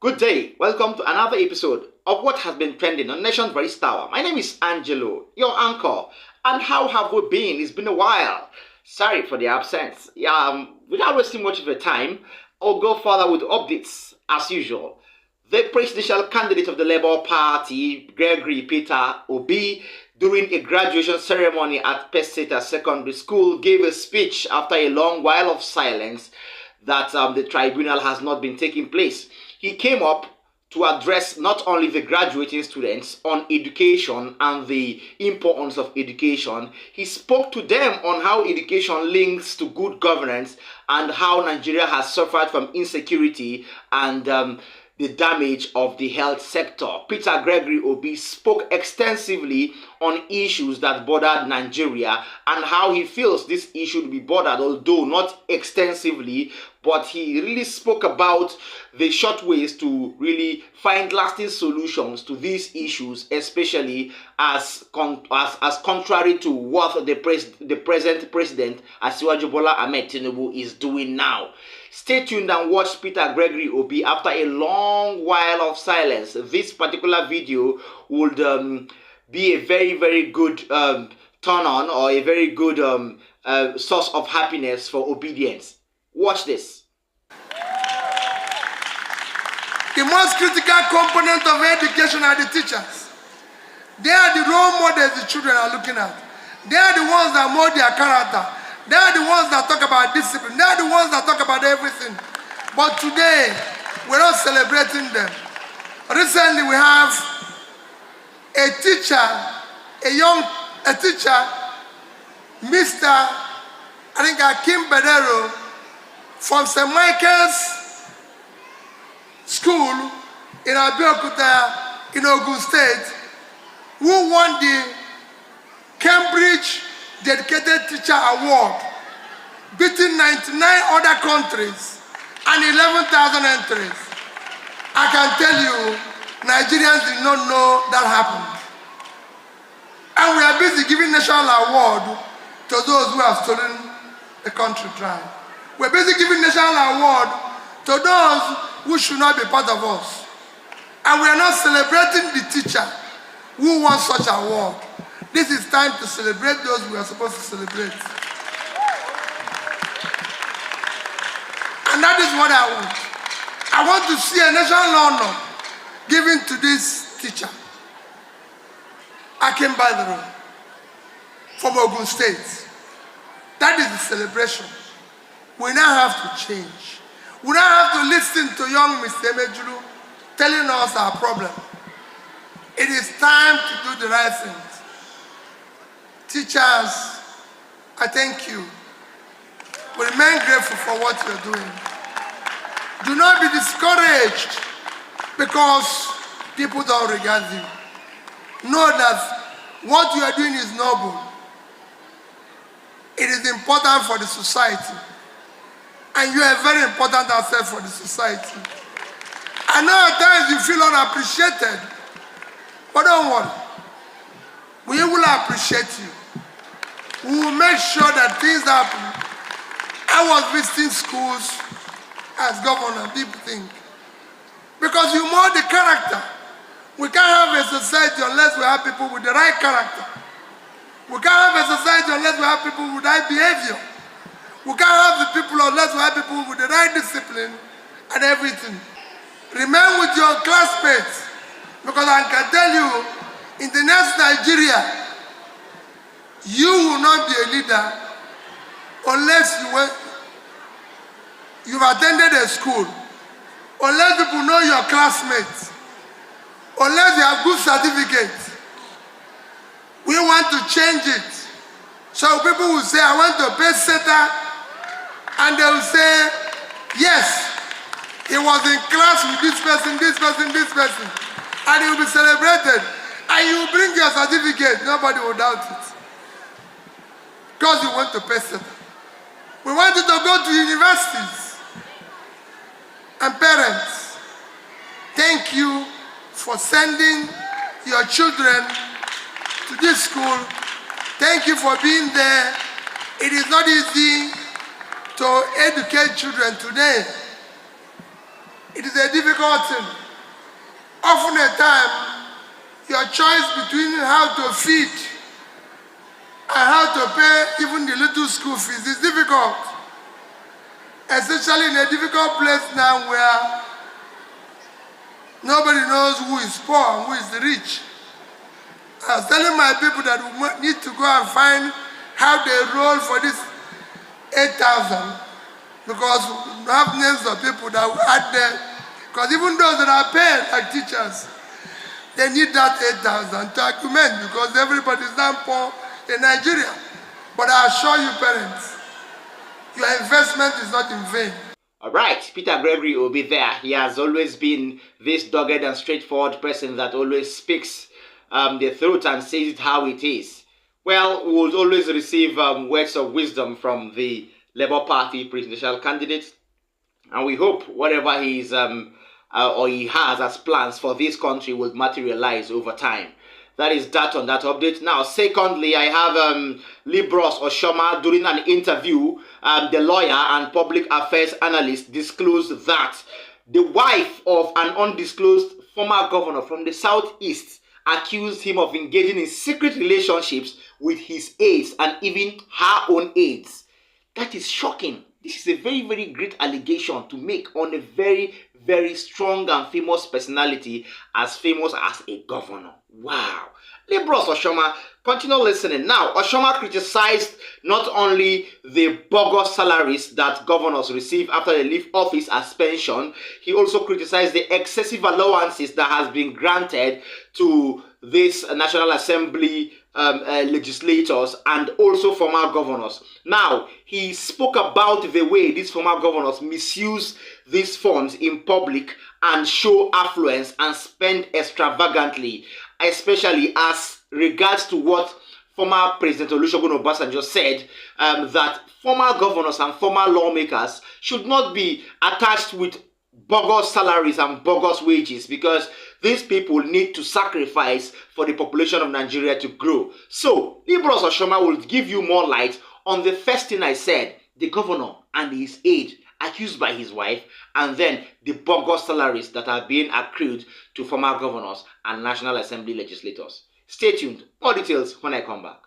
Good day. Welcome to another episode of what has been trending on Nation's Voice Tower. My name is Angelo, your anchor. And how have we been? It's been a while. Sorry for the absence. Without wasting much of your time, I'll go further with updates as usual. The presidential candidate of the Labour Party, Gregory Peter Obi, during a graduation ceremony at Peseta Secondary School, gave a speech after a long while of silence that the tribunal has not been taking place. He came up to address not only the graduating students on education and the importance of education. He spoke to them on how education links to good governance and how Nigeria has suffered from insecurity and the damage of the health sector. Peter Gregory Obi spoke extensively on issues that bordered Nigeria and how he feels this issue should be bordered, although not extensively, but he really spoke about the short ways to really find lasting solutions to these issues, especially as contrary to what the present president, Asiwaju Bola Ahmed Tinibu, is doing now. Stay tuned and watch Peter Gregory Obi after a long while of silence. This particular video would be a very, very good turn on, or a very good source of happiness for obedience. Watch this. The most critical component of education are the teachers. They are the role models the children are looking at. They are the ones that mold their character. They are the ones that talk about discipline. They are the ones that talk about everything. But today, we're not celebrating them. Recently, we have a teacher, a teacher, Mr. Akim Bedero from St. Michael's School in Abeokuta in Ogun State, who won the Cambridge Dedicated Teacher Award, beating 99 other countries and 11,000 entries. I can tell you, Nigerians did not know that happened. And we are busy giving national award to those who have stolen the country dry. We're busy giving national award to those who should not be part of us. And we are not celebrating the teacher who won such award. This is time to celebrate those we are supposed to celebrate. And that is what I want. I want to see a national honor given to this teacher, Akim Bedero, from Ogun State. That is the celebration. We now have to change. We now have to listen to young Mr. Emejulu telling us our problem. It is time to do the right things. Teachers, I thank you. We remain grateful for what you're doing. Do not be discouraged because people don't regard you. Know that what you are doing is noble. It is important for the society. And you are very important asset for the society. I know at times you feel unappreciated, but don't worry. We will appreciate you. We will make sure that things happen. I was visiting schools as governor, people think. Because you mold the character. We can't have a society unless we have people with the right character. We can't have a society unless we have people with the right behavior. We can't have the people unless we have people with the right discipline and everything. Remain with your classmates, because I can tell you, in the next Nigeria, you will not be a leader unless you've attended a school, unless people know your classmates, unless you have good certificates. We want to change it. So people will say, I want to pay Peseta, and they will say, yes, he was in class with this person, this person, this person, and he will be celebrated. And you bring your certificate, nobody will doubt it. Because you want to pay Peseta. We want you to go to universities. And parents, thank you for sending your children to this school. Thank you for being there. It is not easy to educate children today. It is a difficult thing. Often a time, your choice between how to feed and how to pay even the little school fees is difficult. Especially in a difficult place now where nobody knows who is poor and who is rich. I was telling my people that we need to go and find how they roll for this 8,000, because we have names of people that will add there. Because even those that are paid like teachers, they need that 8,000 to accumulate, because everybody is now poor in Nigeria. But I assure you, parents, your investment is not in vain. All right, Peter Gregory will be there. He has always been this dogged and straightforward person that always speaks the truth and says it how it is. Well, we will always receive words of wisdom from the Labour Party presidential candidate, and we hope whatever he's or he has as plans for this country will materialize over time. That is that on that update. Now, secondly, I have Libros Oshoma. During an interview, the lawyer and public affairs analyst disclosed that the wife of an undisclosed former governor from the southeast accused him of engaging in secret relationships with his aides and even her own aides. That is shocking. This is a very, very great allegation to make on a very, very strong and famous personality, as famous as a governor. Wow. Libros Oshoma, continue listening. Now, Oshoma criticized not only the bogus salaries that governors receive after they leave office as pension, he also criticized the excessive allowances that has been granted to this National Assembly legislators and also former governors. Now, he spoke about the way these former governors misuse these funds in public and show affluence and spend extravagantly, especially as regards to what former President Olusegun Obasanjo said, that former governors and former lawmakers should not be attached with bogus salaries and bogus wages, because these people need to sacrifice for the population of Nigeria to grow. So, Libros Oshoma will give you more light on the first thing I said, the governor and his aide accused by his wife, and then the bogus salaries that are being accrued to former governors and National Assembly legislators. Stay tuned. More details when I come back.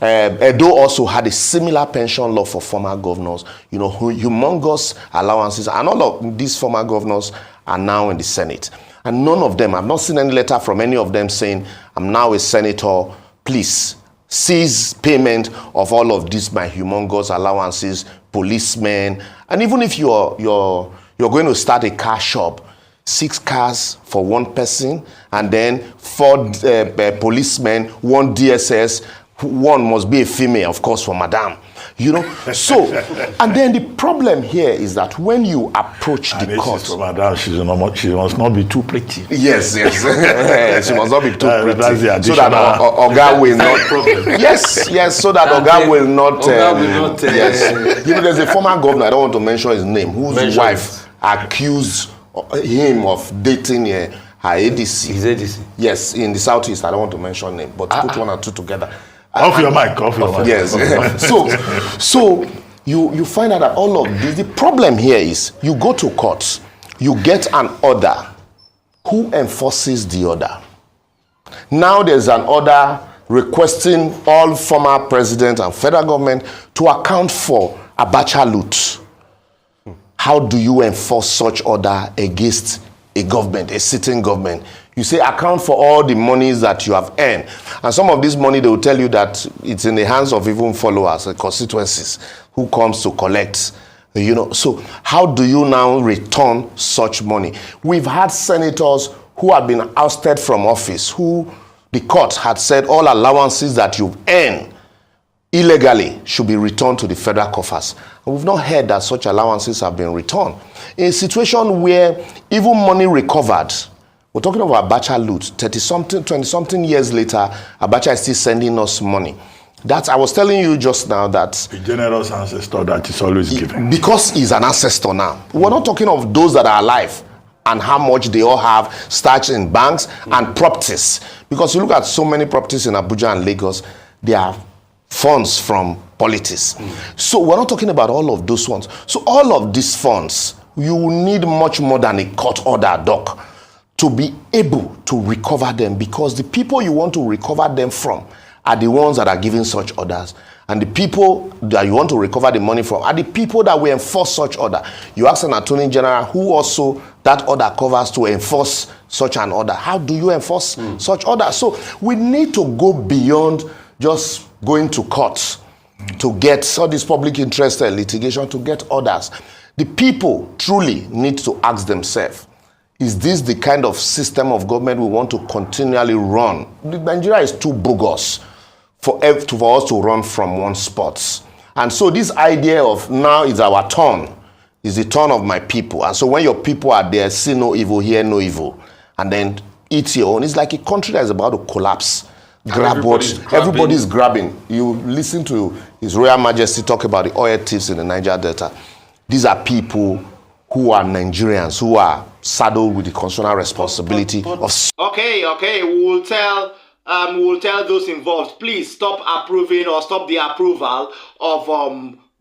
Edo also had a similar pension law for former governors, humongous allowances, and all of these former governors are now in the Senate. And none of them, I've not seen any letter from any of them saying, I'm now a senator, please cease payment of all of these my humongous allowances, policemen, and even if you're going to start a car shop, 6 cars for one person, and then 4 policemen, 1 DSS, one must be a female, of course, for madam. So, and then the problem here is that when you approach the court, for madam, she must not be too pretty. Yes, she must not be too pretty, that's the so that Oga will not. Yes, so that Oga will not. Yes, there's a former governor, I don't want to mention his name, whose wife accused him of dating her ADC. His ADC. Yes, in the southeast. I don't want to mention name, but put 1 or 2 together. Off your mic. Yes. So you find out that all of this, the problem here is you go to court, you get an order. Who enforces the order? Now there's an order requesting all former president and federal government to account for Abacha loot. How do you enforce such order against a government, a sitting government? You say account for all the monies that you have earned. And some of this money, they will tell you that it's in the hands of even followers, constituencies, who comes to collect. So how do you now return such money? We've had senators who have been ousted from office, who the court had said all allowances that you've earned illegally should be returned to the federal coffers. And we've not heard that such allowances have been returned. In a situation where even money recovered, we're talking about Abacha loot, 30-something, 20-something years later, Abacha is still sending us money. I was telling you just now that a generous ancestor that is always giving. Because he's an ancestor now. We're not talking of those that are alive and how much they all have stashed in banks and properties. Because you look at so many properties in Abuja and Lagos, they are funds from politics. So we're not talking about all of those ones. So all of these funds, You will need much more than a court order, doc, to be able to recover them, because the people you want to recover them from are the ones that are giving such orders, and the people that you want to recover the money from are the people that will enforce such order. You ask an attorney general who also that order covers to enforce such an order. How do you enforce such order? So we need to go beyond just going to courts to get all this public interest litigation to get orders. The people truly need to ask themselves, is this the kind of system of government we want to continually run? Nigeria is too bogus for us to run from one spot. And so this idea of now is our turn, is the turn of my people. And so when your people are there, see no evil, hear no evil, and then eat your own. It's like a country that is about to collapse. Grab what everybody's grabbing. You listen to His Royal Majesty talk about the oil thieves in the Niger Delta. These are people who are Nigerians, who are saddled with the constitutional responsibility of... Okay, we will tell those involved, please stop approving or stop the approval of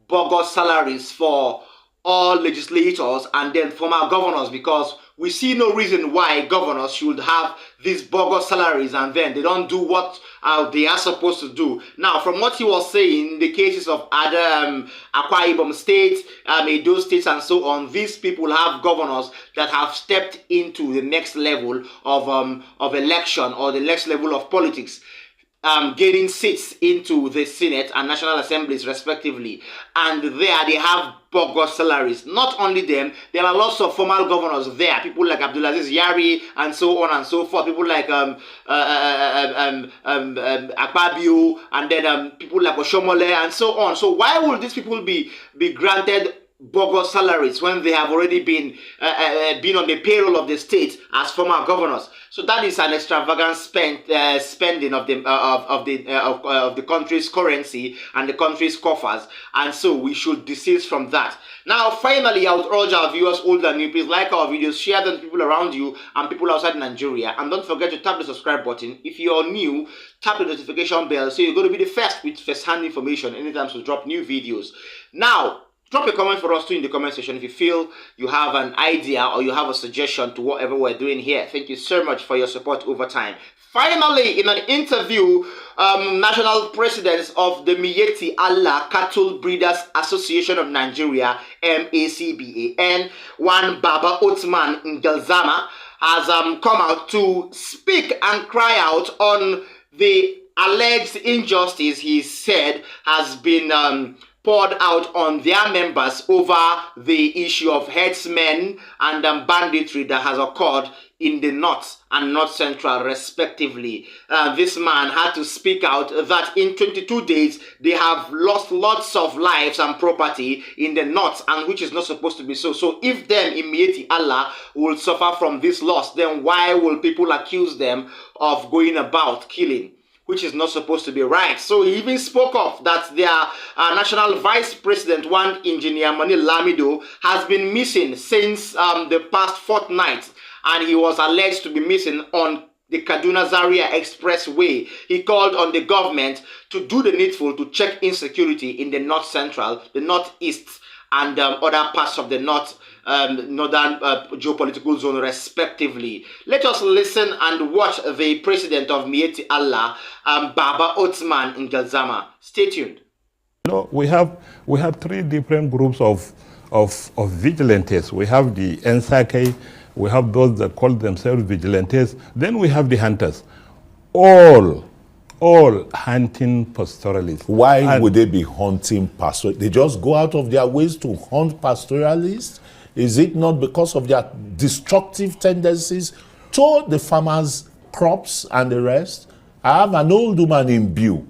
bogus salaries for all legislators and then former governors, because we see no reason why governors should have these bogus salaries and then they don't do what they are supposed to do. Now, from what he was saying, the cases of other Akwa Ibom State, Edo states and so on, these people have governors that have stepped into the next level of election or the next level of politics, gaining seats into the Senate and National Assemblies respectively, and there they have bogus salaries. Not only them, there are lots of former governors there, people like Abdulaziz Yari and so on and so forth, people like Akpabio, and then people like Oshomole and so on. So why will these people be granted bogus salaries when they have already been on the payroll of the state as former governors? So that is an extravagant spending of the country's currency and the country's coffers, and so we should desist from that. Now, finally, I would urge our viewers, old and new, please like our videos, share them to people around you and people outside Nigeria, and don't forget to tap the subscribe button. If you're new, tap the notification bell so you're going to be the first with first-hand information anytime we drop new videos. Now, drop a comment for us too in the comment section if you feel you have an idea or you have a suggestion to whatever we're doing here. Thank you so much for your support over time. Finally, in an interview, National President of the Miyetti Allah Cattle Breeders Association of Nigeria, MACBAN, one Baba Othman Ngelzama, has come out to speak and cry out on the alleged injustice he said has been poured out on their members over the issue of herdsmen and banditry that has occurred in the north and north central respectively. This man had to speak out that in 22 days they have lost lots of lives and property in the north, and which is not supposed to be so. So if them in Miyetti Allah will suffer from this loss, then why will people accuse them of going about killing, which is not supposed to be right? So he even spoke of that their national vice president, one engineer Mani Lamido, has been missing since the past fortnight, and he was alleged to be missing on the Kaduna Zaria Expressway. He called on the government to do the needful to check insecurity in the north central, the northeast, and other parts of the northern geopolitical zone respectively. Let us listen and watch the president of Miyetti Allah, Baba Othman Ngelzama. Stay tuned. You know, we have three different groups of vigilantes. We have the Ensake, we have those that call themselves vigilantes, then we have the hunters. All hunting pastoralists. Why would they be hunting pastoralists? They just go out of their ways to hunt pastoralists? Is it not because of their destructive tendencies to the farmers' crops and the rest? I have an old woman in Biu,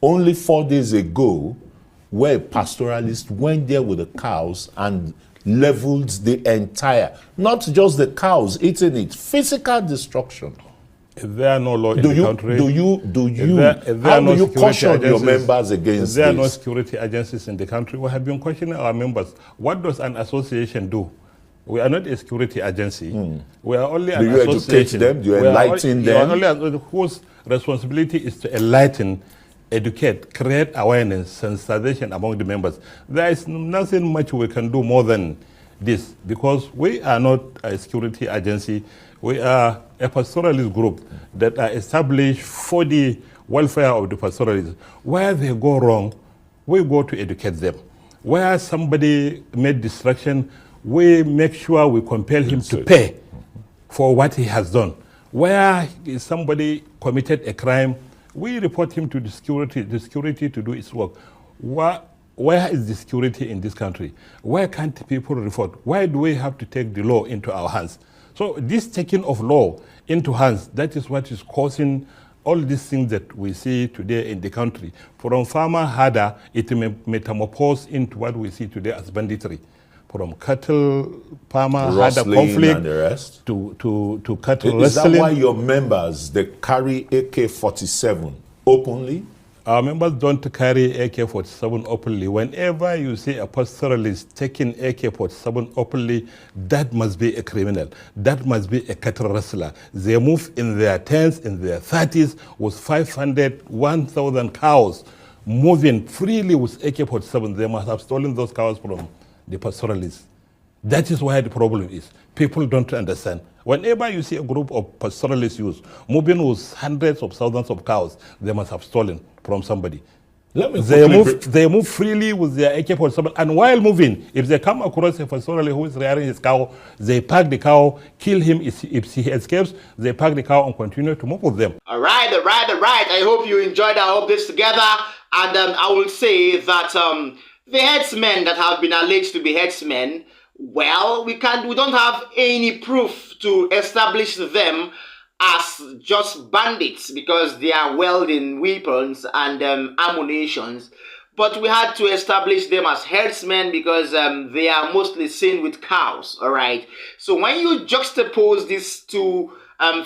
only 4 days ago, where a pastoralist went there with the cows and leveled the entire, not just the cows eating it, physical destruction. Is there no law in the country? How do you caution your members against this? There are no security agencies in the country. We have been questioning our members. What does an association do? We are not a security agency. We are only an association. Do you educate them? Do you enlighten them? Whose responsibility is to enlighten, educate, create awareness, sensitization among the members. There is nothing much we can do more than this, because we are not a security agency. We are a pastoralist group that are established for the welfare of the pastoralists. Where they go wrong, we go to educate them. Where somebody made destruction, we make sure we compel him to pay for what he has done. Where somebody committed a crime, we report him to the security to do its work. Where is the security in this country? Why can't people report? Why do we have to take the law into our hands? So this taking of law into hands, that is what is causing all these things that we see today in the country. From farmer herder, it metamorphosed into what we see today as banditry. From cattle farmer herder conflict and the rest. to cattle Is wrestling. that why your members, they carry AK-47 openly? Our members don't carry AK-47 openly. Whenever you see a pastoralist taking AK-47 openly, that must be a criminal. That must be a cattle wrestler. They move in their 10s, in their 30s, with 500, 1,000 cows, moving freely with AK-47. They must have stolen those cows from the pastoralists. That is where the problem is. People don't understand. Whenever you see a group of pastoralist youths moving with hundreds of thousands of cows, they must have stolen from somebody. They move freely with their AK-47, and while moving, if they come across a pastoralist who is rearing his cow, they pack the cow, kill him. If he escapes, they pack the cow and continue to move with them. All right. I hope you enjoyed our this together, and I will say that the headsmen that have been alleged to be headsmen, well, we don't have any proof to establish them as just bandits because they are wielding weapons and ammunitions. But we had to establish them as herdsmen because they are mostly seen with cows, all right? So when you juxtapose these two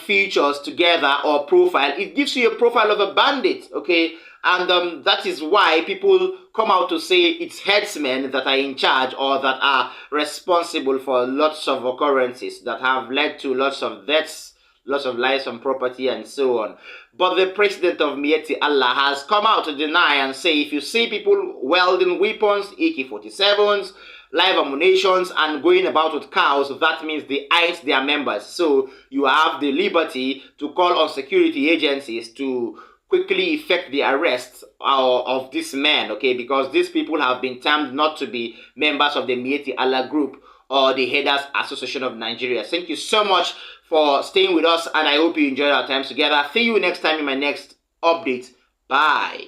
features together or profile, it gives you a profile of a bandit, okay? And that is why people come out to say it's headsmen that are in charge or that are responsible for lots of occurrences that have led to lots of deaths, lots of lives on property and so on. But the president of Mieti Allah has come out to deny and say if you see people wielding weapons, AK-47s, live ammunitions, and going about with cows, that means they aren't their members. So you have the liberty to call on security agencies to quickly effect the arrest of these men, okay, because these people have been termed not to be members of the Mieti Allah group or the Headers Association of Nigeria. Thank you so much for staying with us, and I hope you enjoyed our time together. See you next time in my next update. Bye.